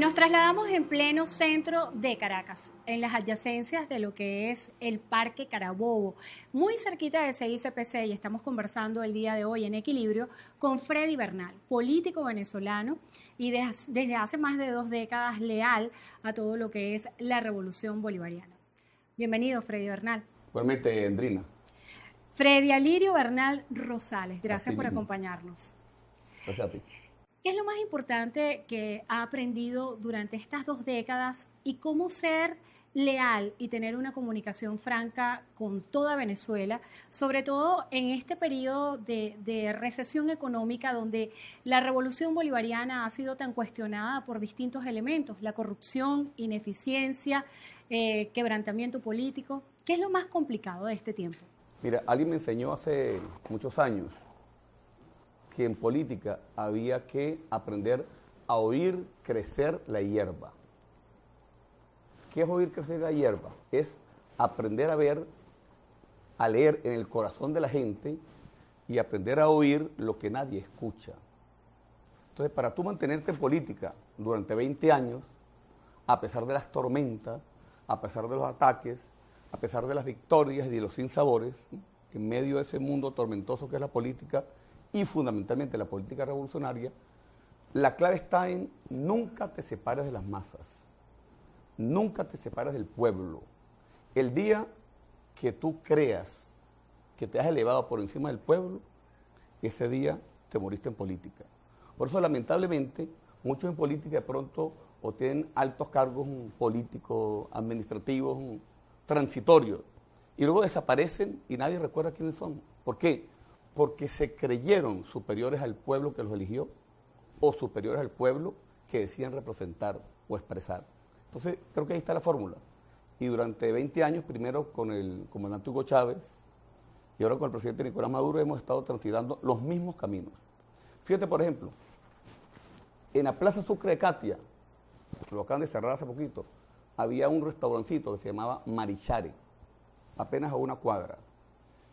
nos trasladamos en pleno centro de Caracas, en las adyacencias de lo que es el Parque Carabobo, muy cerquita de CICPC, y estamos conversando el día de hoy en Equilibrio con Freddy Bernal, político venezolano y desde hace más de 2 décadas leal a todo lo que es la revolución bolivariana. Bienvenido, Freddy Bernal. Igualmente, Andrina. Freddy Alirio Bernal Rosales, gracias por acompañarnos. Gracias a ti. ¿Qué es lo más importante que ha aprendido durante estas 2 décadas y cómo ser leal y tener una comunicación franca con toda Venezuela, sobre todo en este periodo de recesión económica donde la revolución bolivariana ha sido tan cuestionada por distintos elementos, la corrupción, ineficiencia, quebrantamiento político? ¿Qué es lo más complicado de este tiempo? Mira, alguien me enseñó hace muchos años que en política había que aprender a oír crecer la hierba. ¿Qué es oír crecer la hierba? Es aprender a ver, a leer en el corazón de la gente y aprender a oír lo que nadie escucha. Entonces, para tú mantenerte en política durante 20 años, a pesar de las tormentas, a pesar de los ataques, a pesar de las victorias y de los sinsabores, en medio de ese mundo tormentoso que es la política, y fundamentalmente la política revolucionaria, la clave está en nunca te separes de las masas, nunca te separes del pueblo. El día que tú creas que te has elevado por encima del pueblo, ese día te moriste en política. Por eso, lamentablemente, muchos en política de pronto o tienen altos cargos políticos, administrativos, transitorios, y luego desaparecen y nadie recuerda quiénes son. ¿Por qué? Porque se creyeron superiores al pueblo que los eligió o superiores al pueblo que decían representar o expresar. Entonces, creo que ahí está la fórmula. Y durante 20 años, primero con el comandante Hugo Chávez y ahora con el presidente Nicolás Maduro, hemos estado transitando los mismos caminos. Fíjate, por ejemplo, en la Plaza Sucre de Catia, lo acaban de cerrar hace poquito, había un restaurancito que se llamaba Marichare, apenas a una cuadra.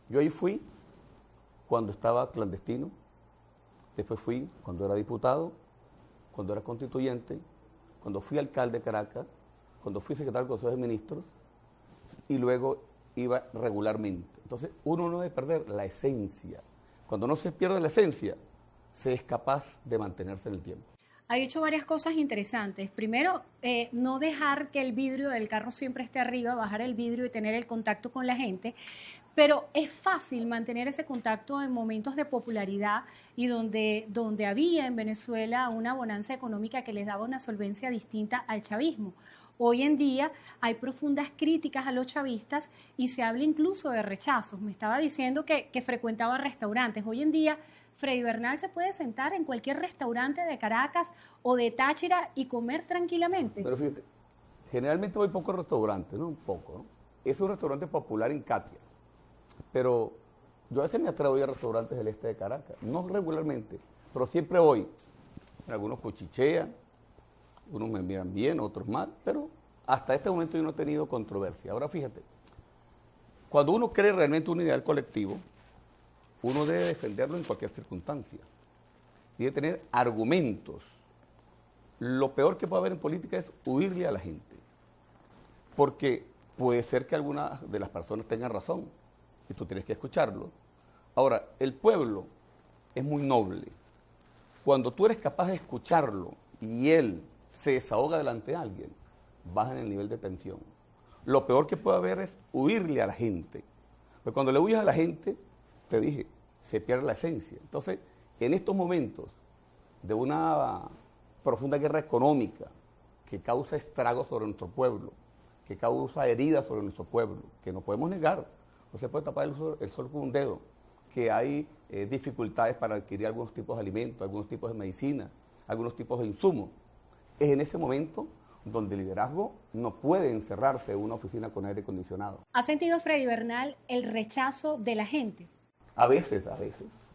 Yo ahí fui cuando estaba clandestino, después fui cuando era diputado, cuando era constituyente, cuando fui alcalde de Caracas, cuando fui secretario del Consejo de Ministros y luego iba regularmente. Entonces, uno no debe perder la esencia. Cuando no se pierde la esencia, se es capaz de mantenerse en el tiempo. Ha dicho varias cosas interesantes. Primero, no dejar que el vidrio del carro siempre esté arriba, bajar el vidrio y tener el contacto con la gente. Pero es fácil mantener ese contacto en momentos de popularidad y donde había en Venezuela una bonanza económica que les daba una solvencia distinta al chavismo. Hoy en día hay profundas críticas a los chavistas y se habla incluso de rechazos. Me estaba diciendo que frecuentaba restaurantes. Hoy en día Freddy Bernal se puede sentar en cualquier restaurante de Caracas o de Táchira y comer tranquilamente. Pero fíjate, generalmente voy poco a restaurantes, ¿no? Un poco, ¿no? Es un restaurante popular en Catia, pero yo a veces me atrevo a ir a restaurantes del este de Caracas, no regularmente, pero siempre voy. Algunos cuchichean, unos me miran bien, otros mal, pero hasta este momento yo no he tenido controversia. Ahora fíjate, cuando uno cree realmente un ideal colectivo, uno debe defenderlo en cualquier circunstancia y debe tener argumentos. Lo peor que puede haber en política es huirle a la gente, porque puede ser que algunas de las personas tengan razón y tú tienes que escucharlo. Ahora, el pueblo es muy noble. Cuando tú eres capaz de escucharlo y él se desahoga delante de alguien, baja en el nivel de tensión. Lo peor que puede haber es huirle a la gente, porque cuando le huyes a la gente, te dije, se pierde la esencia. Entonces, en estos momentos de una profunda guerra económica que causa estragos sobre nuestro pueblo, que causa heridas sobre nuestro pueblo, que no podemos negar, no se puede tapar el sol con un dedo, que hay dificultades para adquirir algunos tipos de alimentos, algunos tipos de medicina, algunos tipos de insumos. Es en ese momento donde el liderazgo no puede encerrarse en una oficina con aire acondicionado. ¿Ha sentido, Freddy Bernal, el rechazo de la gente? A veces,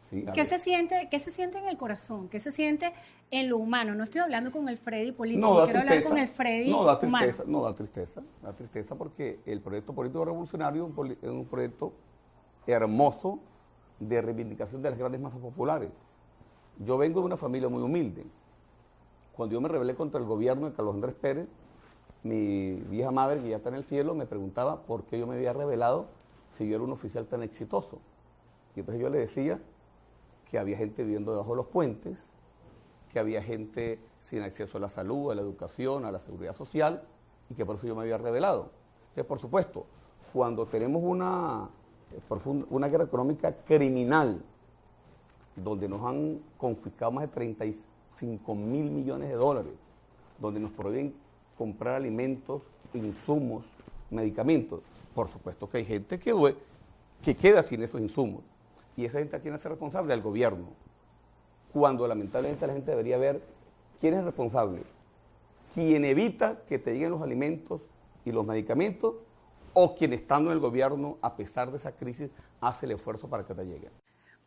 sí. ¿Qué se siente en el corazón? ¿Qué se siente en lo humano? No estoy hablando con el Freddy político, no, quiero hablar con el Freddy humano. No, da tristeza porque el proyecto político revolucionario es un proyecto hermoso de reivindicación de las grandes masas populares. Yo vengo de una familia muy humilde. Cuando yo me rebelé contra el gobierno de Carlos Andrés Pérez, mi vieja madre, que ya está en el cielo, me preguntaba por qué yo me había rebelado si yo era un oficial tan exitoso. Y entonces yo le decía que había gente viviendo debajo de los puentes, que había gente sin acceso a la salud, a la educación, a la seguridad social, y que por eso yo me había rebelado. Entonces, por supuesto, cuando tenemos una guerra económica criminal, donde nos han confiscado más de 35 mil millones de dólares, donde nos prohíben comprar alimentos, insumos, medicamentos, por supuesto que hay gente que queda sin esos insumos. Y esa gente, ¿a quién hace responsable? Al gobierno. Cuando lamentablemente la gente debería ver quién es responsable. Quien evita que te lleguen los alimentos y los medicamentos, o quien estando en el gobierno, a pesar de esa crisis, hace el esfuerzo para que te lleguen.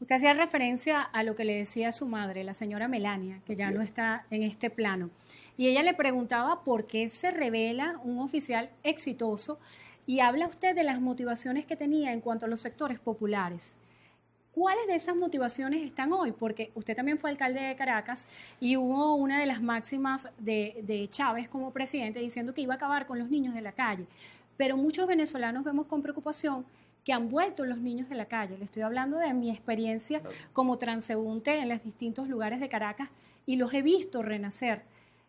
Usted hacía referencia a lo que le decía su madre, la señora Melania, que ya no está en este plano. Y ella le preguntaba por qué se revela un oficial exitoso, y habla usted de las motivaciones que tenía en cuanto a los sectores populares. ¿Cuáles de esas motivaciones están hoy? Porque usted también fue alcalde de Caracas y hubo una de las máximas de Chávez como presidente diciendo que iba a acabar con los niños de la calle. Pero muchos venezolanos vemos con preocupación que han vuelto los niños de la calle. Le estoy hablando de mi experiencia como transeúnte en los distintos lugares de Caracas y los he visto renacer.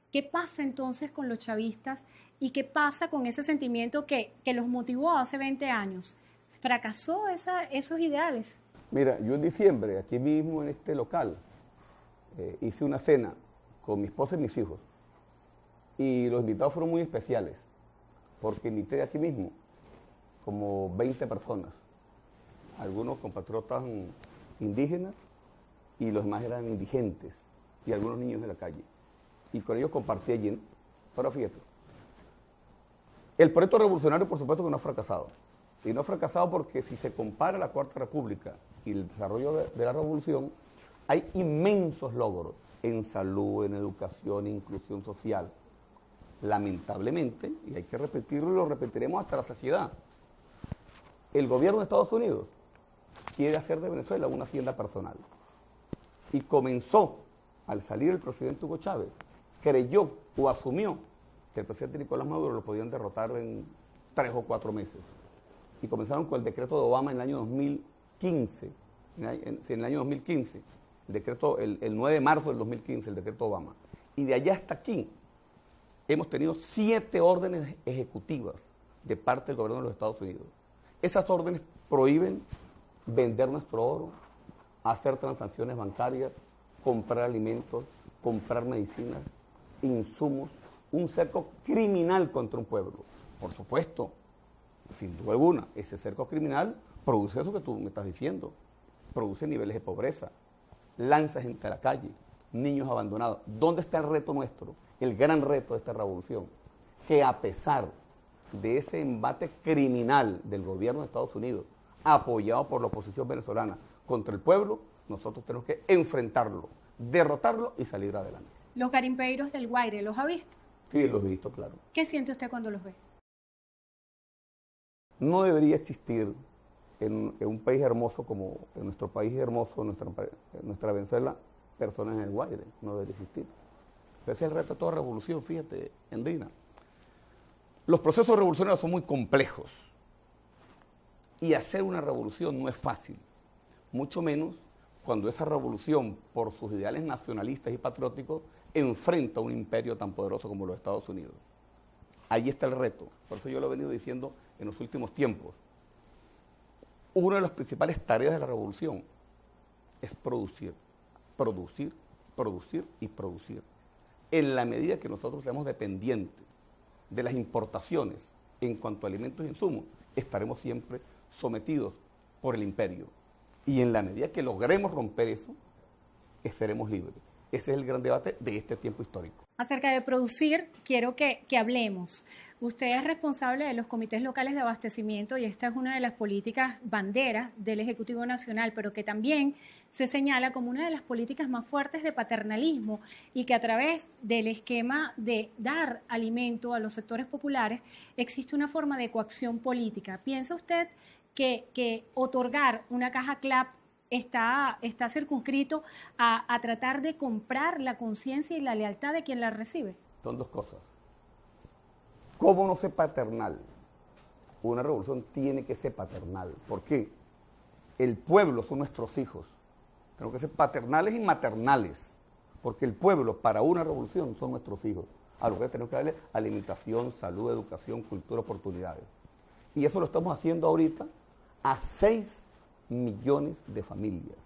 ¿Qué pasa entonces con los chavistas y qué pasa con ese sentimiento que los motivó hace 20 años? ¿Fracasó esos ideales? Mira, yo en diciembre, aquí mismo en este local, hice una cena con mi esposa y mis hijos. Y los invitados fueron muy especiales, porque invité aquí mismo como 20 personas. Algunos compatriotas indígenas y los demás eran indigentes y algunos niños de la calle. Y con ellos compartí allí. Pero fíjate, el proyecto revolucionario por supuesto que no ha fracasado. Y no ha fracasado porque si se compara la Cuarta República y el desarrollo de la revolución, hay inmensos logros en salud, en educación, en inclusión social. Lamentablemente, y hay que repetirlo y lo repetiremos hasta la saciedad, el gobierno de Estados Unidos quiere hacer de Venezuela una hacienda personal. Y comenzó, al salir el presidente Hugo Chávez, creyó o asumió que el presidente Nicolás Maduro lo podían derrotar en 3 o 4 meses. Y comenzaron con el decreto de Obama en el año 2015, en el año 2015, el 9 de marzo del 2015, el decreto Obama. Y de allá hasta aquí hemos tenido 7 órdenes ejecutivas de parte del gobierno de los Estados Unidos. Esas órdenes prohíben vender nuestro oro, hacer transacciones bancarias, comprar alimentos, comprar medicinas, insumos, un cerco criminal contra un pueblo. Por supuesto, sin duda alguna, ese cerco criminal produce eso que tú me estás diciendo, produce niveles de pobreza, lanza gente a la calle, niños abandonados. ¿Dónde está el reto nuestro? El gran reto de esta revolución, que a pesar de ese embate criminal del gobierno de Estados Unidos, apoyado por la oposición venezolana contra el pueblo, nosotros tenemos que enfrentarlo, derrotarlo y salir adelante. Los garimpeiros del Guaire, ¿los ha visto? Sí, los he visto, claro. ¿Qué siente usted cuando los ve? No debería existir en un país hermoso como en nuestro país hermoso, nuestra Venezuela, personas en el Guaire, no debería existir. Ese es el reto de toda revolución, fíjate, Andrina. Los procesos revolucionarios son muy complejos y hacer una revolución no es fácil, mucho menos cuando esa revolución, por sus ideales nacionalistas y patrióticos, enfrenta a un imperio tan poderoso como los Estados Unidos. Ahí está el reto, por eso yo lo he venido diciendo en los últimos tiempos. Una de las principales tareas de la revolución es producir, producir, producir y producir. En la medida que nosotros seamos dependientes de las importaciones en cuanto a alimentos e insumos, estaremos siempre sometidos por el imperio. Y en la medida que logremos romper eso, seremos libres. Ese es el gran debate de este tiempo histórico. Acerca de producir, quiero que hablemos. Usted es responsable de los comités locales de abastecimiento y esta es una de las políticas banderas del Ejecutivo Nacional, pero que también se señala como una de las políticas más fuertes de paternalismo y que a través del esquema de dar alimento a los sectores populares existe una forma de coacción política. ¿Piensa usted que otorgar una caja CLAP está circunscrito a tratar de comprar la conciencia y la lealtad de quien la recibe? Son dos cosas. ¿Cómo no ser paternal? Una revolución tiene que ser paternal. ¿Por qué? El pueblo son nuestros hijos. Tenemos que ser paternales y maternales. Porque el pueblo, para una revolución, son nuestros hijos. A los que tenemos que darle alimentación, salud, educación, cultura, oportunidades. Y eso lo estamos haciendo ahorita a 6 millones de familias.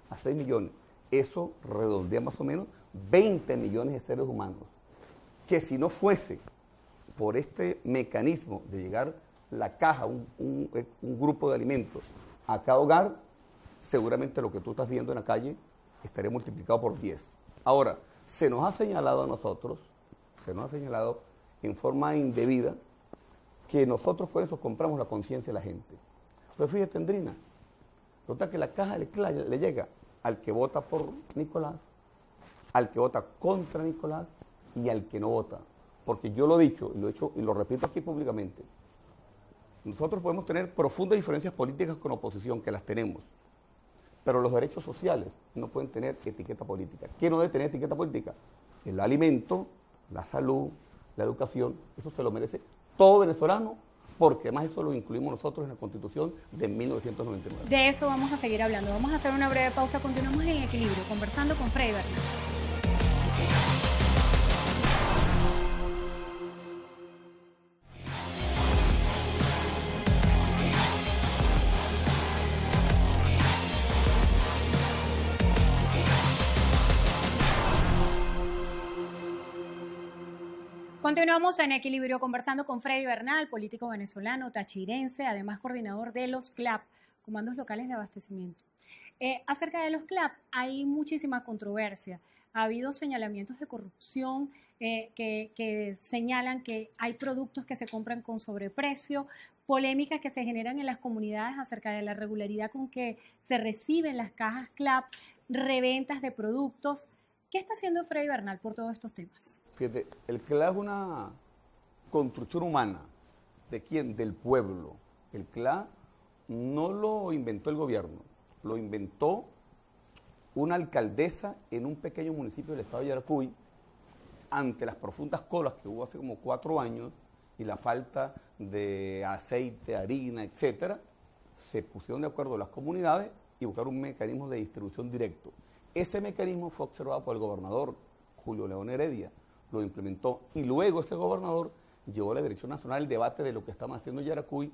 A 6 millones. Eso redondea más o menos 20 millones de seres humanos. Que si no fuese por este mecanismo de llegar la caja, un grupo de alimentos a cada hogar, seguramente lo que tú estás viendo en la calle estaría multiplicado por 10. Ahora, se nos ha señalado a nosotros, se nos ha señalado en forma indebida, que nosotros con eso compramos la conciencia de la gente. Pues fíjate, Andrina, nota que la caja le llega al que vota por Nicolás, al que vota contra Nicolás y al que no vota. Porque yo lo he dicho y lo repito aquí públicamente. Nosotros podemos tener profundas diferencias políticas con oposición, que las tenemos. Pero los derechos sociales no pueden tener etiqueta política. ¿Qué no debe tener etiqueta política? El alimento, la salud, la educación, eso se lo merece todo venezolano, porque además eso lo incluimos nosotros en la Constitución de 1999. De eso vamos a seguir hablando. Vamos a hacer una breve pausa. Continuamos en Equilibrio, conversando con Freddy Bernal. Continuamos en Equilibrio conversando con Freddy Bernal, político venezolano, tachirense, además coordinador de los CLAP, Comandos Locales de Abastecimiento. Acerca de los CLAP hay muchísima controversia. Ha habido señalamientos de corrupción que señalan que hay productos que se compran con sobreprecio, polémicas que se generan en las comunidades acerca de la regularidad con que se reciben las cajas CLAP, reventas de productos. ¿Qué está haciendo Freddy Bernal por todos estos temas? Fíjate, el CLA es una construcción humana. ¿De quién? Del pueblo. El CLA no lo inventó el gobierno, lo inventó una alcaldesa en un pequeño municipio del estado de Yaracuy, ante las profundas colas que hubo hace como 4 años y la falta de aceite, harina, etcétera, se pusieron de acuerdo las comunidades y buscaron un mecanismo de distribución directo. Ese mecanismo fue observado por el gobernador Julio León Heredia, lo implementó y luego ese gobernador llevó a la Dirección Nacional el debate de lo que estaban haciendo en Yaracuy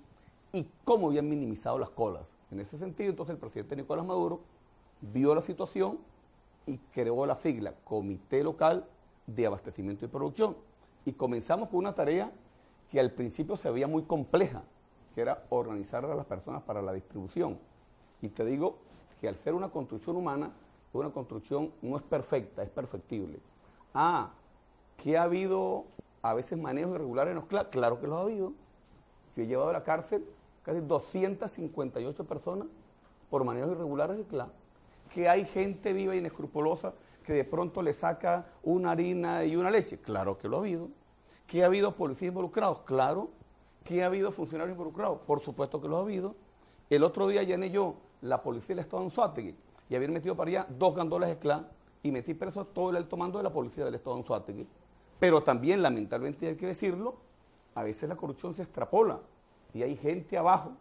y cómo habían minimizado las colas. En ese sentido, entonces el presidente Nicolás Maduro vio la situación y creó la sigla Comité Local de Abastecimiento y Producción. Y comenzamos con una tarea que al principio se veía muy compleja, que era organizar a las personas para la distribución. Y te digo que al ser una construcción humana, una construcción no es perfecta, es perfectible. ¿Que ha habido a veces manejos irregulares en los CLA? Claro que los ha habido. Yo he llevado a la cárcel casi 258 personas por manejos irregulares de CLA. Que hay gente viva e inescrupulosa que de pronto le saca una harina y una leche. Claro que lo ha habido. ¿Que ha habido policías involucrados? Claro. ¿Que ha habido funcionarios involucrados? Por supuesto que lo ha habido. El otro día llené yo la policía del estado de Anzoátegui y habían metido para allá 2 gandolas de CLA y metí preso a todo el alto mando de la policía del estado de Anzoátegui. Pero también, lamentablemente, hay que decirlo, a veces la corrupción se extrapola y hay gente abajo,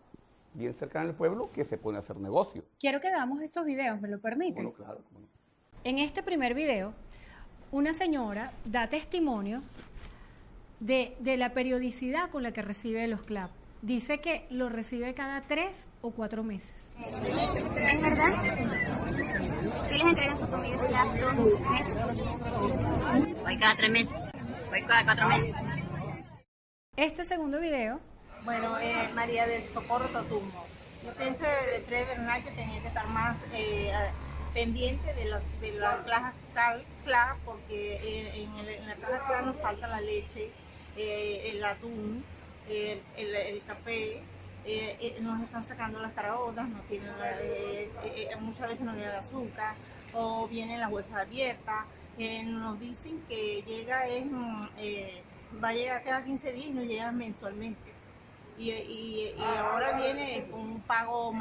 bien cercana al pueblo, que se pone a hacer negocio. Quiero que veamos estos videos, ¿me lo permiten? Bueno, claro. Bueno. En este primer video, una señora da testimonio de la periodicidad con la que recibe los CLAP. Dice que lo recibe cada 3 o 4 meses. ¿Es verdad? ¿Sí les entregan su comida cada 2 meses? Voy cada 3 meses. Voy cada 4 meses. Este segundo video. Bueno, María del Socorro Totumbo. Yo pienso de Freddy Bernal que tenía que estar más pendiente de las cajas CLA, porque en la caja CLA nos falta la leche, el atún, el café, nos están sacando las caraotas, no tienen muchas veces no viene el azúcar, o vienen las bolsas abiertas, nos dicen que va a llegar cada 15 días y no llega mensualmente. Y ahora viene con un pago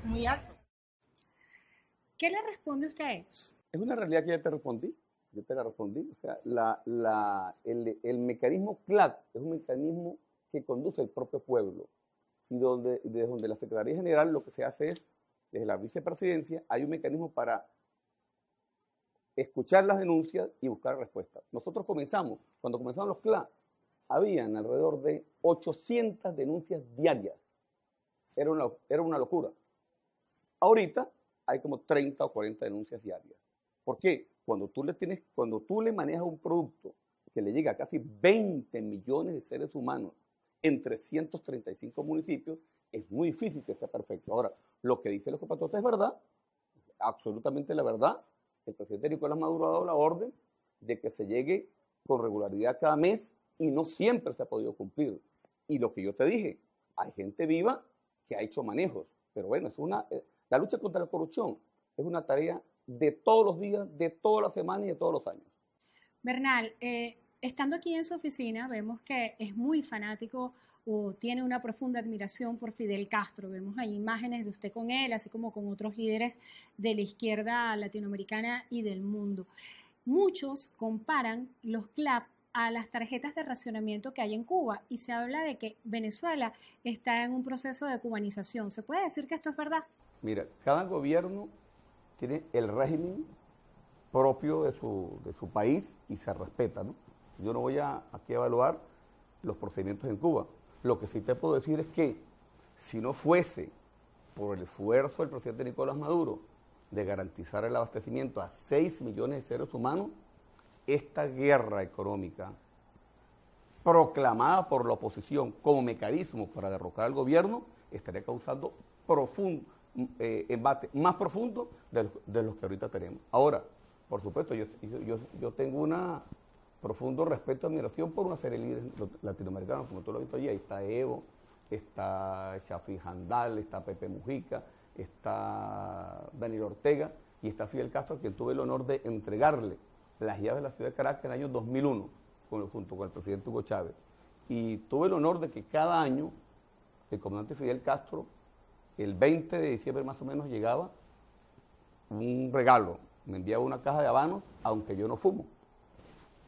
muy alto. ¿Qué le responde usted a ellos? Es una realidad que ya te respondí. Yo te la respondí. O sea, el mecanismo CLAC es un mecanismo que conduce el propio pueblo. Y desde donde la Secretaría General lo que se hace es, desde la vicepresidencia, hay un mecanismo para escuchar las denuncias y buscar respuestas. Nosotros cuando comenzamos los CLAC, habían alrededor de 800 denuncias diarias. Era una locura. Ahorita hay como 30 o 40 denuncias diarias. ¿Por qué? Cuando tú le manejas un producto que le llega a casi 20 millones de seres humanos en 335 municipios, es muy difícil que sea perfecto. Ahora, lo que dice los compatriotas es verdad, absolutamente la verdad. El presidente Nicolás Maduro ha dado la orden de que se llegue con regularidad cada mes y no siempre se ha podido cumplir. Y lo que yo te dije, hay gente viva que ha hecho manejos, pero bueno, la lucha contra la corrupción es una tarea de todos los días, de todas las semanas y de todos los años. Bernal, estando aquí en su oficina, vemos que es muy fanático o tiene una profunda admiración por Fidel Castro. Vemos ahí imágenes de usted con él, así como con otros líderes de la izquierda latinoamericana y del mundo. Muchos comparan los CLAP a las tarjetas de racionamiento que hay en Cuba y se habla de que Venezuela está en un proceso de cubanización. ¿Se puede decir que esto es verdad? Mira, cada gobierno tiene el régimen propio de su país y se respeta, ¿no? Yo no voy aquí a evaluar los procedimientos en Cuba. Lo que sí te puedo decir es que si no fuese por el esfuerzo del presidente Nicolás Maduro de garantizar el abastecimiento a 6 millones de seres humanos, esta guerra económica proclamada por la oposición como mecanismo para derrocar al gobierno estaría causando embate más profundo de los que ahorita tenemos. Ahora, por supuesto, yo tengo un profundo respeto y admiración por una serie de líderes latinoamericanos, como tú lo has visto allí. Ahí está Evo, está Shafi Handal, está Pepe Mujica, está Daniel Ortega y está Fidel Castro, a quien tuve el honor de entregarle las llaves de la ciudad de Caracas en el año 2001, junto con el presidente Hugo Chávez. Y tuve el honor de que cada año el comandante Fidel Castro, el 20 de diciembre más o menos, llegaba un regalo. Me enviaba una caja de habanos, aunque yo no fumo.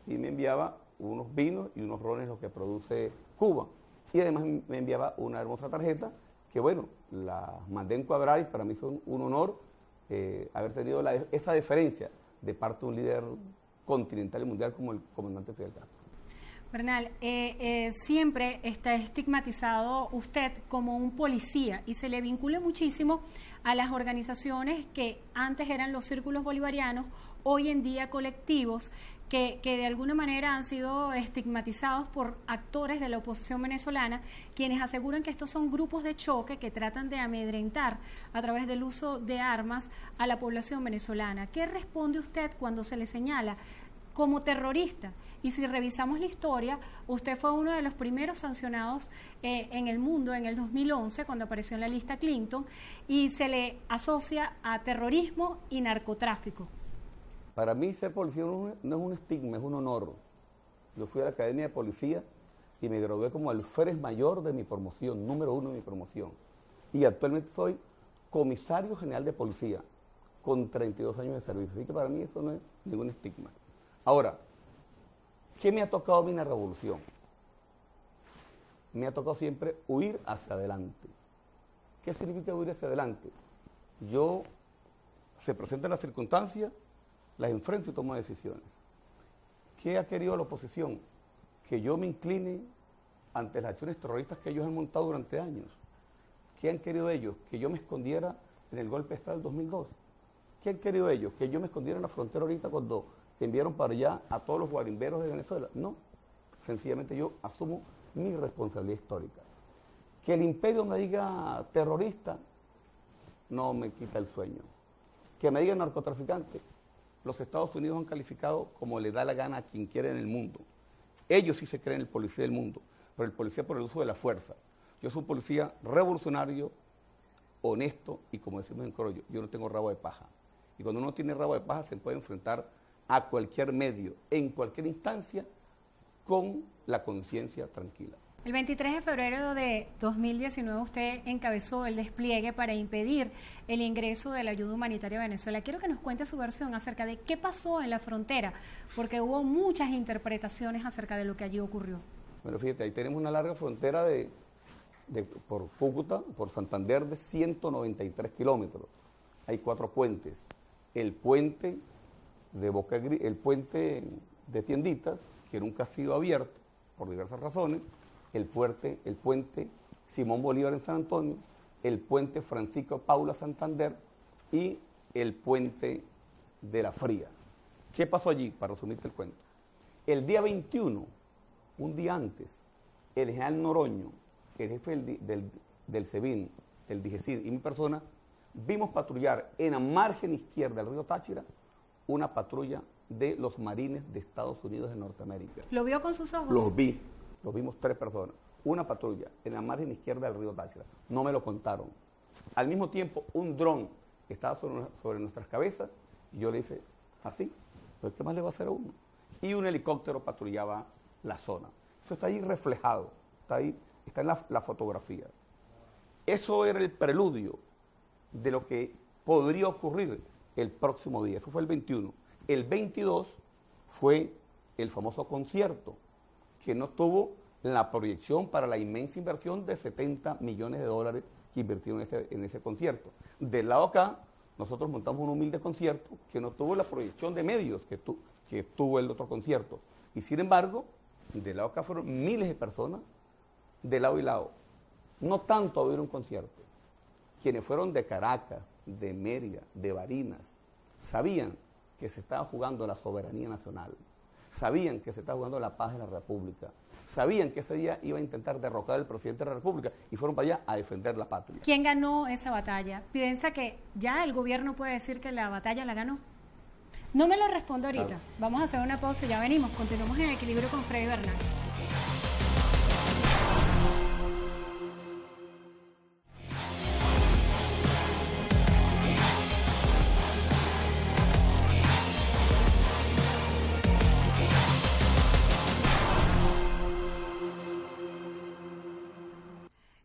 Y me enviaba unos vinos y unos rones, lo que produce Cuba. Y además me enviaba una hermosa tarjeta, que bueno, la mandé en cuadrar y para mí fue un honor haber tenido esa deferencia de parte de un líder continental y mundial como el comandante Fidel Castro. Bernal, siempre está estigmatizado usted como un policía y se le vincula muchísimo a las organizaciones que antes eran los círculos bolivarianos, hoy en día colectivos, que de alguna manera han sido estigmatizados por actores de la oposición venezolana, quienes aseguran que estos son grupos de choque que tratan de amedrentar a través del uso de armas a la población venezolana. ¿Qué responde usted cuando se le señala como terrorista? Y si revisamos la historia, usted fue uno de los primeros sancionados en el mundo en el 2011, cuando apareció en la lista Clinton, y se le asocia a terrorismo y narcotráfico. Para mí ser policía no es un estigma, es un honor. Yo fui a la Academia de Policía y me gradué como alférez mayor de mi promoción, número 1 de mi promoción. Y actualmente soy comisario general de policía, con 32 años de servicio. Así que para mí eso no es ningún estigma. Ahora, ¿qué me ha tocado a mí en la revolución? Me ha tocado siempre huir hacia adelante. ¿Qué significa huir hacia adelante? Se presentan las circunstancias, las enfrento y tomo decisiones. ¿Qué ha querido la oposición? Que yo me incline ante las acciones terroristas que ellos han montado durante años. ¿Qué han querido ellos? Que yo me escondiera en el golpe de Estado del 2002. ¿Qué han querido ellos? Que yo me escondiera en la frontera ahorita cuando enviaron para allá a todos los guarimberos de Venezuela. No, sencillamente yo asumo mi responsabilidad histórica. Que el imperio me diga terrorista no me quita el sueño. Que me diga narcotraficante, los Estados Unidos han calificado como le da la gana a quien quiera en el mundo. Ellos sí se creen el policía del mundo, pero el policía por el uso de la fuerza. Yo soy un policía revolucionario, honesto y, como decimos en Coro, yo no tengo rabo de paja. Y cuando uno tiene rabo de paja se puede enfrentar a cualquier medio, en cualquier instancia, con la conciencia tranquila. El 23 de febrero de 2019 usted encabezó el despliegue para impedir el ingreso de la ayuda humanitaria a Venezuela. Quiero que nos cuente su versión acerca de qué pasó en la frontera, porque hubo muchas interpretaciones acerca de lo que allí ocurrió. Bueno, fíjate, ahí tenemos una larga frontera por Cúcuta, por Santander, de 193 kilómetros. Hay 4 puentes. El puente el puente de Tienditas, que nunca ha sido abierto por diversas razones, el puente Simón Bolívar en San Antonio, el puente Francisco Paula Santander y el puente de la Fría. ¿Qué pasó allí? Para resumirte el cuento. El día 21, un día antes, el general Noroño, el jefe del SEBIN, del DIGESID y mi persona, vimos patrullar en la margen izquierda del río Táchira una patrulla de los marines de Estados Unidos de Norteamérica. ¿Lo vio con sus ojos? Los vimos 3 personas. Una patrulla en la margen izquierda del río Táchira. No me lo contaron. Al mismo tiempo, un dron estaba sobre nuestras cabezas y yo le dije, así, pues ¿qué más le va a hacer a uno? Y un helicóptero patrullaba la zona. Eso está ahí reflejado, está en la fotografía. Eso era el preludio de lo que podría ocurrir el próximo día. Eso fue el 21. El 22 fue el famoso concierto, que no tuvo la proyección para la inmensa inversión de 70 millones de dólares que invirtieron en ese concierto. Del lado acá, nosotros montamos un humilde concierto que no tuvo la proyección de medios que tuvo el otro concierto. Y sin embargo, del lado acá fueron miles de personas, de lado y lado. No tanto a oír un concierto. Quienes fueron de Caracas, de Mérida, de Barinas, sabían que se estaba jugando la soberanía nacional, sabían que se estaba jugando la paz de la República, sabían que ese día iba a intentar derrocar al presidente de la República y fueron para allá a defender la patria. ¿Quién ganó esa batalla? ¿Piensa que ya el gobierno puede decir que la batalla la ganó? No me lo respondo ahorita. Claro. Vamos a hacer una pausa y ya venimos. Continuamos en Equilibrio con Freddy Bernal.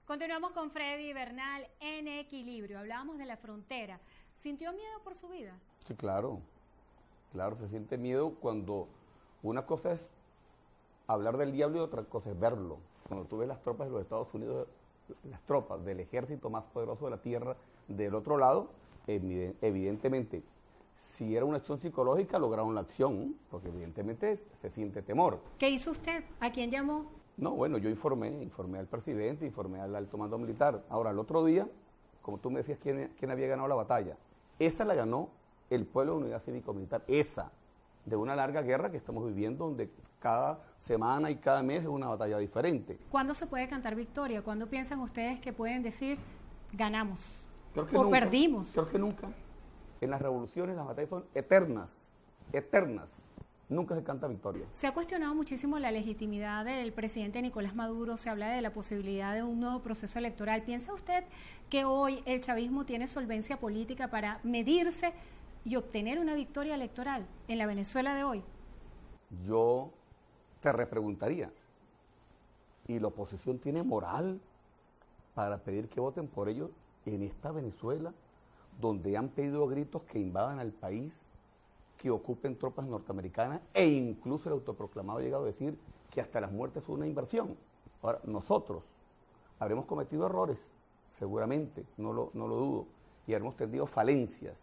Continuamos con Freddy Bernal en Equilibrio. Hablábamos de la frontera. ¿Sintió miedo por su vida? Sí, claro. Claro, se siente miedo cuando una cosa es hablar del diablo y otra cosa es verlo. Cuando tú ves las tropas de los Estados Unidos, las tropas del ejército más poderoso de la tierra del otro lado, evidentemente, si era una acción psicológica, lograron la acción, porque evidentemente se siente temor. ¿Qué hizo usted? ¿A quién llamó? No, bueno, yo informé al presidente, informé al alto mando militar. Ahora, el otro día, como tú me decías, ¿quién había ganado la batalla? Esa la ganó el pueblo de Unidad Cívico-Militar, esa, de una larga guerra que estamos viviendo, donde cada semana y cada mes es una batalla diferente. ¿Cuándo se puede cantar victoria? ¿Cuándo piensan ustedes que pueden decir, ganamos o perdimos? Creo que nunca. En las revoluciones las batallas son eternas, eternas. Nunca se canta victoria. Se ha cuestionado muchísimo la legitimidad del presidente Nicolás Maduro, se habla de la posibilidad de un nuevo proceso electoral. ¿Piensa usted que hoy el chavismo tiene solvencia política para medirse y obtener una victoria electoral en la Venezuela de hoy? Yo te repreguntaría, ¿y la oposición tiene moral para pedir que voten por ellos en esta Venezuela, donde han pedido a gritos que invadan al país, que ocupen tropas norteamericanas e incluso el autoproclamado ha llegado a decir que hasta las muertes son una inversión? Ahora, nosotros habremos cometido errores, seguramente, no lo dudo, y habremos tenido falencias,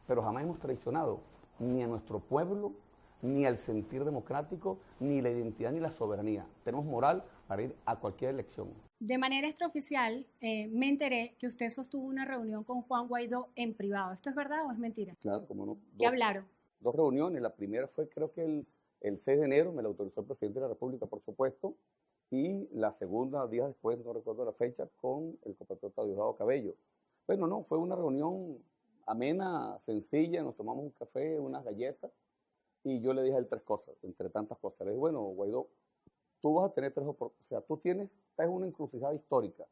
pero jamás hemos traicionado ni a nuestro pueblo, ni al sentir democrático, ni la identidad, ni la soberanía. Tenemos moral para ir a cualquier elección. De manera extraoficial, me enteré que usted sostuvo una reunión con Juan Guaidó en privado. ¿Esto es verdad o es mentira? Claro, cómo no. ¿Qué hablaron? 2 reuniones. La primera fue, creo que el 6 de enero, me la autorizó el presidente de la República, por supuesto, y la segunda, días después, no recuerdo la fecha, con el compatriota Diosdado Cabello. Bueno, no, fue una reunión amena, sencilla, nos tomamos un café, unas galletas, y yo le dije a él 3 cosas, entre tantas cosas. Le dije, bueno, Guaidó, tú vas a tener 3 oportunidades, o sea, estás en una encrucijada histórica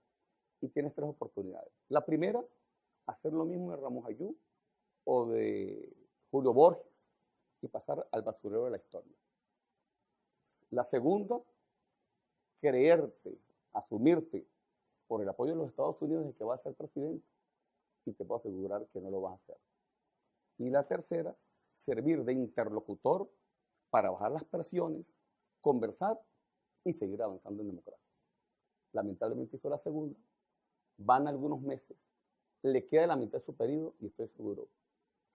y tienes 3 oportunidades. La primera, hacer lo mismo de Ramos Ayú o de Julio Borges y pasar al basurero de la historia. La segunda, creerte asumirte por el apoyo de los Estados Unidos de que vas a ser presidente y te puedo asegurar que no lo vas a hacer. Y la tercera, servir de interlocutor para bajar las presiones, conversar y seguir avanzando en democracia. Lamentablemente hizo la segunda, van algunos meses, le queda la mitad de su periodo y estoy seguro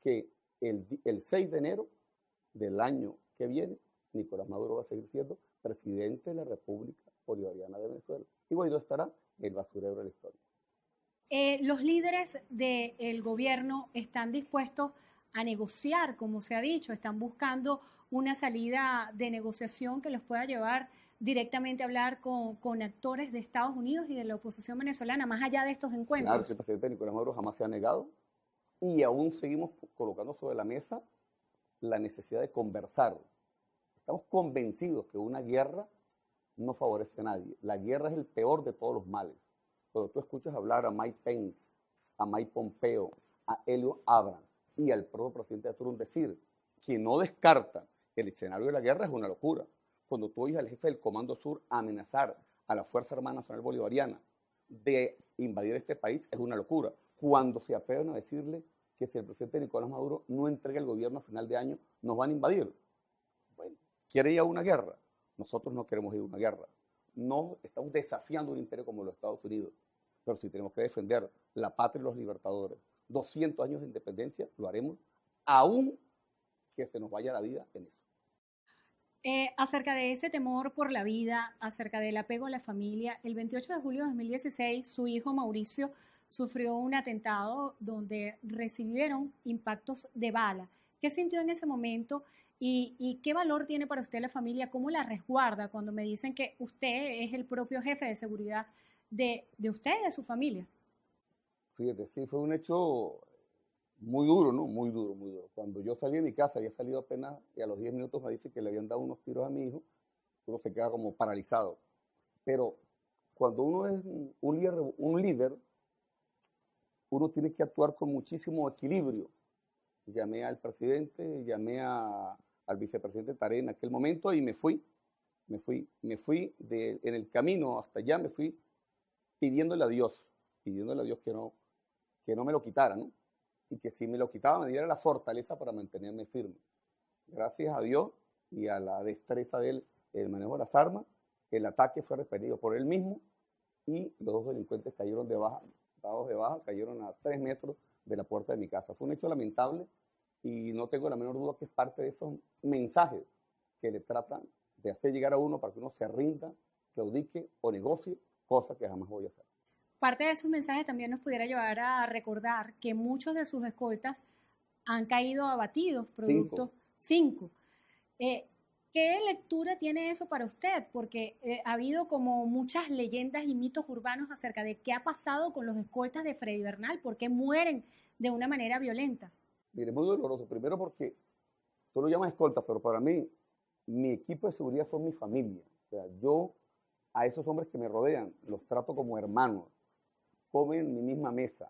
que el 6 de enero del año que viene, Nicolás Maduro va a seguir siendo presidente de la República Bolivariana de Venezuela. Y Guaidó estará en el basurero de la historia. Los líderes del gobierno están dispuestos a negociar, como se ha dicho, están buscando una salida de negociación que los pueda llevar directamente a hablar con actores de Estados Unidos y de la oposición venezolana, más allá de estos encuentros. Claro, que el presidente Nicolás Maduro jamás se ha negado y aún seguimos colocando sobre la mesa la necesidad de conversar. Estamos convencidos que una guerra no favorece a nadie. La guerra es el peor de todos los males. Cuando tú escuchas hablar a Mike Pence, a Mike Pompeo, a Elliot Abrams y al propio presidente de Trump decir que no descarta el escenario de la guerra, es una locura. Cuando tú oyes al jefe del Comando Sur amenazar a la Fuerza Armada Nacional Bolivariana de invadir este país, es una locura. Cuando se atreven a decirle que si el presidente Nicolás Maduro no entrega el gobierno a final de año, nos van a invadir. Bueno, ¿quiere ir a una guerra? Nosotros no queremos ir a una guerra. No estamos desafiando un imperio como los Estados Unidos. Pero si tenemos que defender la patria y los libertadores, 200 años de independencia, lo haremos, aún que se nos vaya la vida en eso. Acerca de ese temor por la vida, acerca del apego a la familia, el 28 de julio de 2016, su hijo Mauricio sufrió un atentado donde recibieron impactos de bala. ¿Qué sintió en ese momento y qué valor tiene para usted la familia? ¿Cómo la resguarda cuando me dicen que usted es el propio jefe de seguridad de usted y de su familia? Fíjate, sí, fue un hecho muy duro, ¿no? Muy duro, muy duro. Cuando yo salí de mi casa, había salido apenas, y a los 10 minutos me dice que le habían dado unos tiros a mi hijo, uno se queda como paralizado. Pero cuando uno es un líder, uno tiene que actuar con muchísimo equilibrio. Llamé al presidente, llamé al vicepresidente Tarek en aquel momento y me fui en el camino hasta allá, me fui pidiéndole a Dios que no me lo quitara, ¿no? Y que si me lo quitaba me diera la fortaleza para mantenerme firme. Gracias a Dios y a la destreza de él, el manejo de las armas, el ataque fue repelido por él mismo y los dos delincuentes cayeron dados de baja, cayeron a 3 metros de la puerta de mi casa. Fue un hecho lamentable y no tengo la menor duda que es parte de esos mensajes que le tratan de hacer llegar a uno para que uno se rinda, claudique o negocie, cosa que jamás voy a hacer. Parte de esos mensajes también nos pudiera llevar a recordar que muchos de sus escoltas han caído abatidos, producto 5. ¿Qué lectura tiene eso para usted? Porque ha habido como muchas leyendas y mitos urbanos acerca de qué ha pasado con los escoltas de Freddy Bernal, por qué mueren de una manera violenta. Mire, muy doloroso. Primero porque tú lo llamas escolta, pero para mí, mi equipo de seguridad son mi familia. O sea, yo a esos hombres que me rodean los trato como hermanos. Comen en mi misma mesa,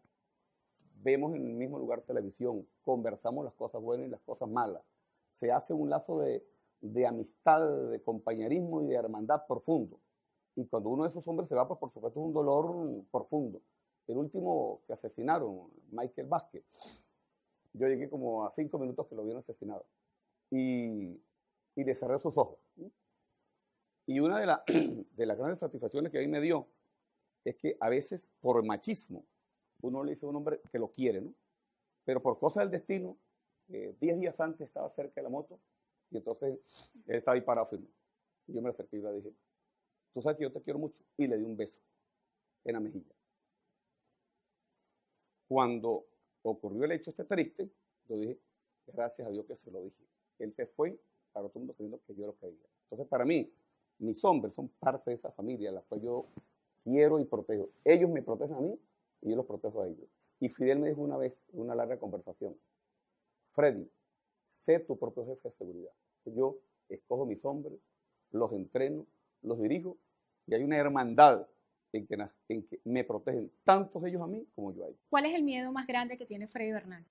vemos en el mismo lugar televisión, conversamos las cosas buenas y las cosas malas. Se hace un lazo de amistad, de compañerismo y de hermandad profundo. Y cuando uno de esos hombres se va, pues por supuesto es un dolor profundo. El último que asesinaron, Michael Vázquez, yo llegué como a 5 minutos que lo vieron asesinado. Y le cerré sus ojos. Y una de las grandes satisfacciones que a mí me dio es que a veces por machismo uno le dice a un hombre que lo quiere, ¿no? Pero por cosas del destino, 10 días antes estaba cerca de la moto y entonces él estaba ahí parado firme. Y yo me acerqué y le dije, tú sabes que yo te quiero mucho, y le di un beso en la mejilla. Cuando ocurrió el hecho este triste, yo dije, gracias a Dios que se lo dije. Él se fue, para todo el mundo creyendo que yo lo quería. Entonces para mí, mis hombres son parte de esa familia, la cual yo quiero y protejo. Ellos me protegen a mí y yo los protejo a ellos. Y Fidel me dijo una vez, en una larga conversación, Freddy, sé tu propio jefe de seguridad. Yo escojo mis hombres, los entreno, los dirijo y hay una hermandad en que me protegen tantos ellos a mí como yo a ellos. ¿Cuál es el miedo más grande que tiene Freddy Bernal?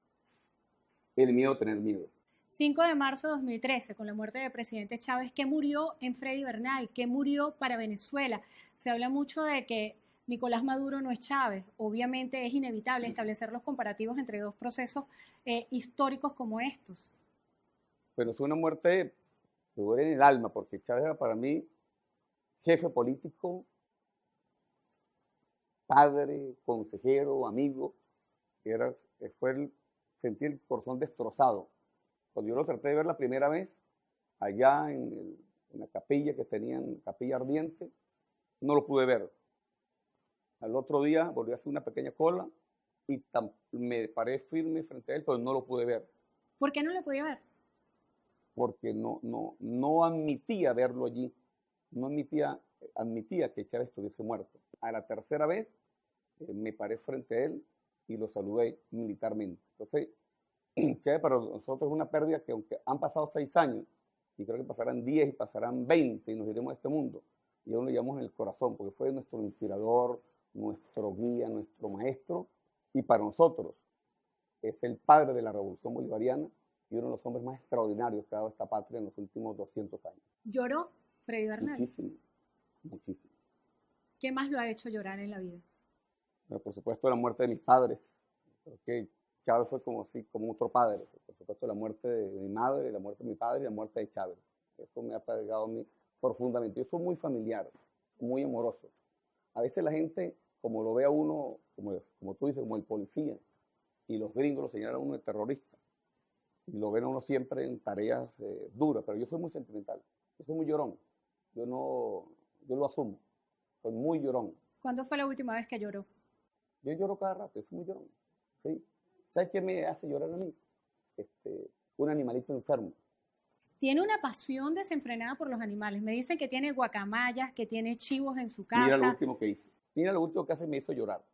El miedo a tener miedo. 5 de marzo de 2013, con la muerte del presidente Chávez, ¿qué murió en Freddy Bernal? ¿Qué murió para Venezuela? Se habla mucho de que Nicolás Maduro no es Chávez. Obviamente es inevitable establecer los comparativos entre dos procesos históricos como estos. Pero es una muerte que duele en el alma, porque Chávez era para mí jefe político, padre, consejero, amigo. Sentí el corazón destrozado. Cuando yo lo traté de ver la primera vez, allá en la capilla que tenían, capilla ardiente, no lo pude ver. Al otro día volví a hacer una pequeña cola y me paré firme frente a él, pero no lo pude ver. ¿Por qué no lo podía ver? Porque no admitía verlo allí. No admitía que Chávez estuviese muerto. A la tercera vez me paré frente a él y lo saludé militarmente. Entonces, Chávez para nosotros es una pérdida que aunque han pasado 6 años, y creo que pasarán 10 y pasarán 20 y nos iremos de este mundo, y aún lo llevamos en el corazón, porque fue nuestro inspirador, nuestro guía, nuestro maestro, y para nosotros es el padre de la revolución bolivariana y uno de los hombres más extraordinarios que ha dado esta patria en los últimos 200 años. ¿Lloró Freddy Bernal? Muchísimo, muchísimo. ¿Qué más lo ha hecho llorar en la vida? Bueno, por supuesto, la muerte de mis padres, porque Chávez fue como otro padre. Por supuesto, la muerte de mi madre, la muerte de mi padre y la muerte de Chávez. Eso me ha pegado a mí profundamente. Yo soy muy familiar, muy amoroso. A veces la gente, como lo ve a uno, como tú dices, como el policía, y los gringos lo señalan a uno de terrorista, y lo ven a uno siempre en tareas duras, pero yo soy muy sentimental, yo soy muy llorón, yo lo asumo, soy muy llorón. ¿Cuándo fue la última vez que lloró? Yo lloro cada rato, yo soy muy llorón. ¿Sí? ¿Sabes qué me hace llorar a mí? Un animalito enfermo. Tiene una pasión desenfrenada por los animales. Me dicen que tiene guacamayas, que tiene chivos en su casa. Mira lo último que hice. Mira lo último que hace me hizo llorar.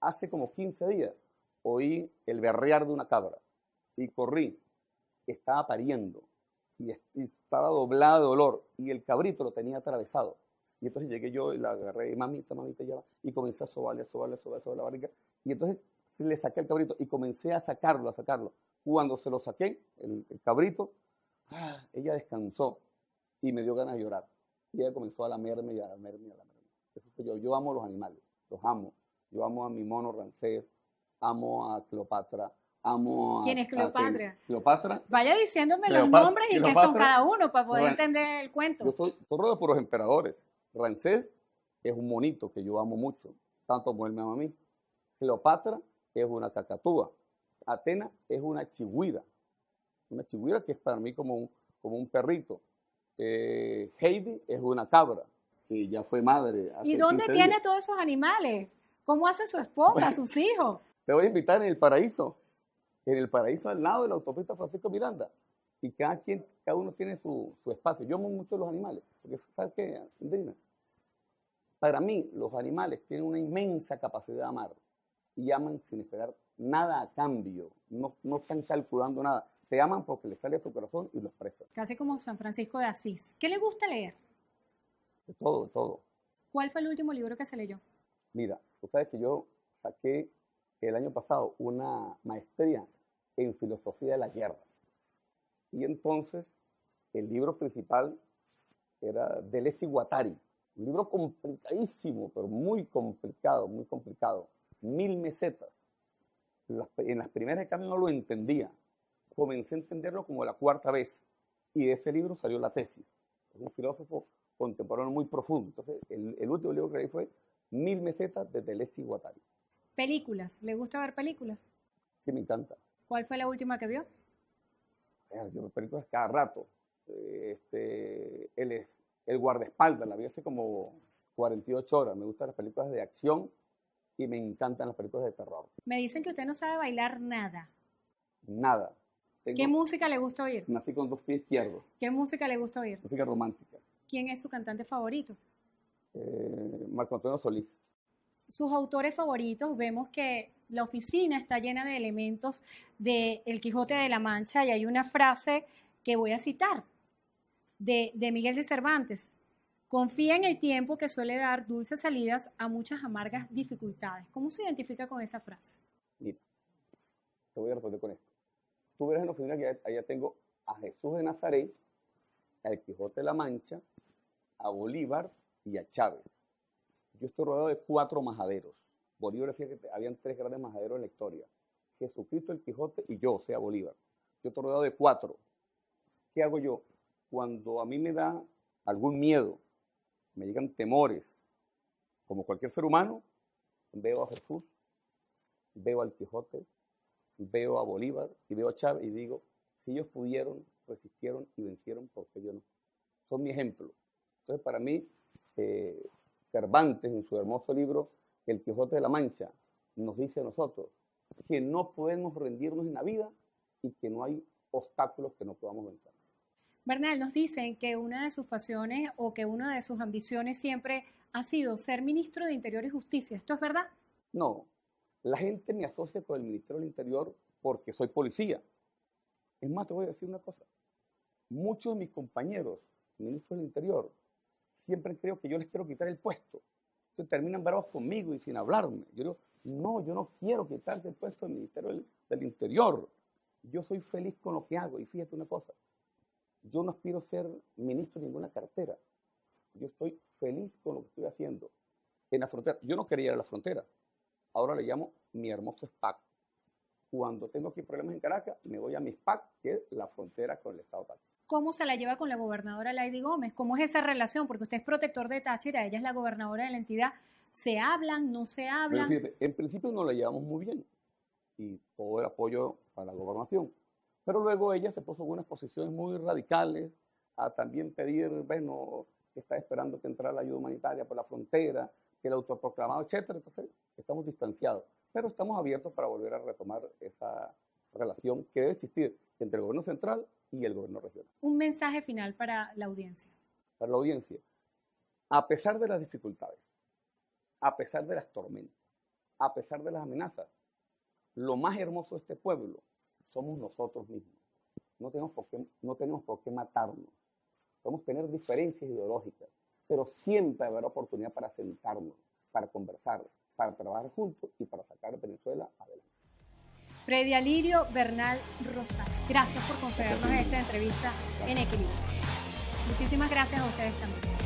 Hace como 15 días oí el berrear de una cabra y corrí. Estaba pariendo y estaba doblada de dolor y el cabrito lo tenía atravesado. Y entonces llegué yo y la agarré, mamita, ya va. Y comencé a sobarle la barriga. Y entonces le saqué el cabrito y comencé a sacarlo. Cuando se lo saqué, el cabrito, ella descansó y me dio ganas de llorar. Y ella comenzó a lamerme y a lamerme. Eso soy yo. Yo amo a los animales, los amo. Yo amo a mi mono Ramsés, amo a Cleopatra, amo a... ¿Quién es Cleopatra? Cleopatra. Vaya diciéndome los nombres y qué son cada uno para poder entender el cuento. Yo estoy rodeado de puros emperadores. Ramsés es un monito que yo amo mucho, tanto como él me ama a mí. Cleopatra es una cacatúa. Atena es una chigüira que es para mí como un perrito. Heidi es una cabra, que ya fue madre. ¿Y dónde tiene todos esos animales? ¿Cómo hace su esposa, sus hijos? Te voy a invitar en el paraíso al lado de la autopista Francisco Miranda. Y cada uno tiene su espacio. Yo amo mucho los animales, porque ¿sabes qué, Andrina? Para mí, los animales tienen una inmensa capacidad de amar y aman sin esperar nada a cambio. No están calculando nada. Te aman porque les sale a su corazón y lo expresan. Casi como San Francisco de Asís. ¿Qué le gusta leer? De todo. ¿Cuál fue el último libro que se leyó? Mira, tú sabes que yo saqué el año pasado una maestría en filosofía de la guerra. Y entonces el libro principal era Deleuze y Guattari. Un libro complicadísimo, pero muy complicado. 1000 mesetas. En las primeras de cambio no lo entendía. Comencé a entenderlo como la 4ª vez. Y de ese libro salió la tesis. Es un filósofo contemporáneo muy profundo. Entonces, el último libro que leí fue 1000 mesetas de Deleuze y Guattari. ¿Películas? ¿Le gusta ver películas? Sí, me encanta. ¿Cuál fue la última que vio? Yo veo películas cada rato. El guardaespaldas, la vi hace como 48 horas. Me gustan las películas de acción y me encantan las películas de terror. Me dicen que usted no sabe bailar nada. Nada. ¿Qué música le gusta oír? Nací con 2 pies izquierdos. ¿Qué música le gusta oír? Música romántica. ¿Quién es su cantante favorito? Marco Antonio Solís. Sus autores favoritos, vemos que la oficina está llena de elementos de El Quijote de la Mancha y hay una frase que voy a citar de Miguel de Cervantes. Confía en el tiempo que suele dar dulces salidas a muchas amargas dificultades. ¿Cómo se identifica con esa frase? Mira, te voy a responder con esto. tú verás en la oficina que allá tengo a Jesús de Nazaret, al Quijote de la Mancha, a Bolívar y a Chávez. Yo estoy rodeado de 4 majaderos. Bolívar decía que habían 3 grandes majaderos en la historia. Jesucristo, el Quijote y yo, o sea, Bolívar. Yo estoy rodeado de 4. ¿Qué hago yo? Cuando a mí me da algún miedo, me llegan temores, como cualquier ser humano, veo a Jesús, veo al Quijote, veo a Bolívar y veo a Chávez y digo, si ellos pudieron, resistieron y vencieron, ¿por qué yo no? Son mi ejemplo. Entonces, para mí, Cervantes, en su hermoso libro, El Quijote de la Mancha, nos dice a nosotros que no podemos rendirnos en la vida y que no hay obstáculos que no podamos vencer. Bernal, nos dicen que una de sus pasiones o que una de sus ambiciones siempre ha sido ser ministro de Interior y Justicia. ¿Esto es verdad? No, la gente me asocia con el Ministerio del Interior porque soy policía. Es más, te voy a decir una cosa. Muchos de mis compañeros, ministros del Interior, siempre creo que yo les quiero quitar el puesto. Entonces terminan bravos conmigo y sin hablarme. Yo digo, no, yo no quiero quitarte el puesto del Ministerio del Interior. Yo soy feliz con lo que hago. Y fíjate una cosa, yo no aspiro a ser ministro de ninguna cartera. Yo estoy feliz con lo que estoy haciendo en la frontera. Yo no quería ir a la frontera. Ahora le llamo mi hermoso SPAC. Cuando tengo aquí problemas en Caracas, me voy a mi SPAC, que es la frontera con el estado Táchira. ¿Cómo se la lleva con la gobernadora Lady Gómez? ¿Cómo es esa relación? Porque usted es protector de Táchira, ella es la gobernadora de la entidad. ¿Se hablan, no se hablan? Pero fíjate, en principio nos la llevamos muy bien y todo el apoyo para la gobernación. Pero luego ella se puso en unas posiciones muy radicales a también pedir, bueno, que está esperando que entrara la ayuda humanitaria por la frontera, que el autoproclamado, etcétera. Entonces, estamos distanciados. Pero estamos abiertos para volver a retomar esa relación que debe existir entre el gobierno central y el gobierno regional. Un mensaje final para la audiencia. Para la audiencia, a pesar de las dificultades, a pesar de las tormentas, a pesar de las amenazas, lo más hermoso de este pueblo somos nosotros mismos. No tenemos por qué matarnos. Podemos tener diferencias ideológicas, pero siempre habrá oportunidad para sentarnos, para conversar, para trabajar juntos y para sacar a Venezuela adelante. Freddy Alirio Bernal Rosales, gracias por concedernos esta entrevista en Equilibrio. Muchísimas gracias a ustedes también.